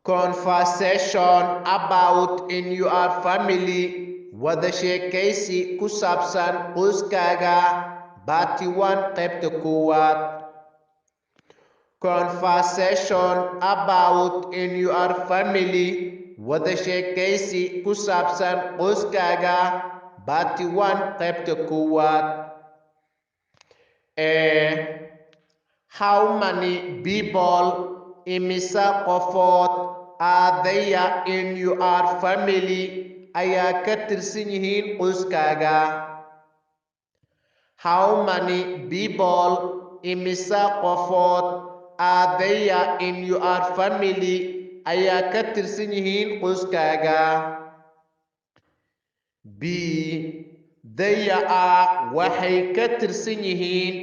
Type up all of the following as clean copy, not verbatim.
Conversation about in your family. Wada sheekaysi ku saabsan qoyskaaga. Bati 1 qaybta koowaad. Conversation about in your family. Wada sheekaysi ku saabsan qoyskaaga. Bati 1 qaybta koowaad. How many people imisa qofood are there in your family ayaa ka tirsan yihiin qoyskaaga? How many people imisa qofood are there in your family ayaa ka tirsan yihiin qoyskaaga? B. There are waxay ka tirsan yihiin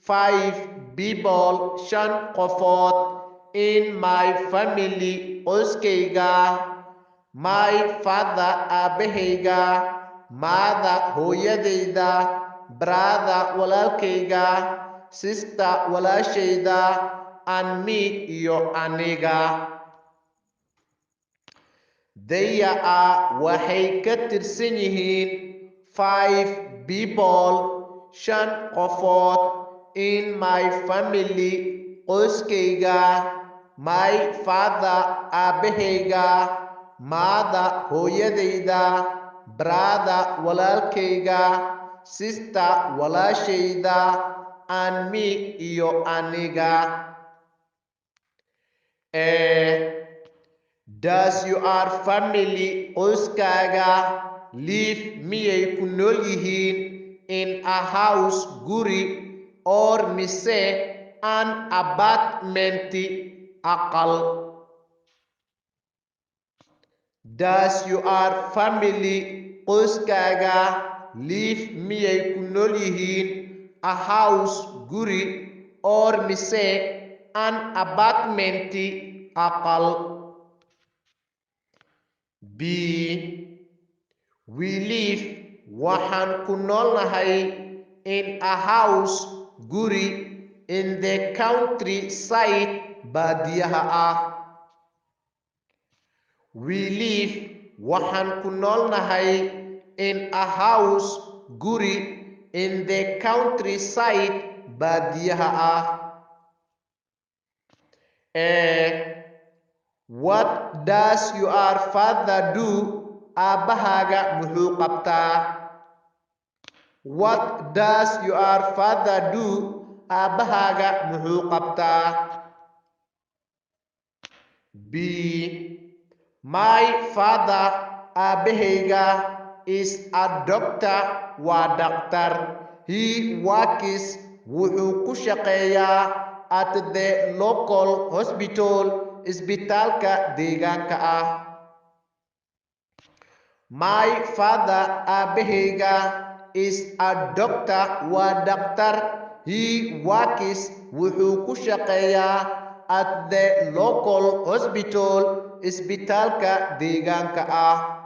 5 people 5 qofood in my family qoyskayga. My father aabahayga, mother hooyadayda, brother walaalkayga, sister walaashayda, and me iyo aniga. They are waxay ka tirsan yihiin 5 people 5 qofood in my family qoyskayga. My father aabahayga, mother hooyadayda, brother walaalkayga, sister walaashayda, and me iyo aniga. Does your family qoyskaaga live miyay ku nool yihiin in a house guri or mise an apartment aqal? Does your family qoyskaaga live miyay ku nool yihiin a house guri or mise an apartment aqal? B. We live waxaan ku noolnahay in a house guri in the countryside baadiyaha ah. We live waxaan ku noolnahay in a house guri in the countryside baadiyaha ah. What does your father do? Aabahaaga muxuu qabtaa? What does your father do? Aabahaaga muxuu qabtaa? B. My father aabahayga is a doctor waa dhaqtar. He works wuxuu ku shaqeeyaa at the local hospital isbitaalka deegaanka ah. My father aabahayga is a doctor waa dhaqtar. He works wuxuu ku shaqeeyaa at the local hospital isbitaalka deegaanka ah.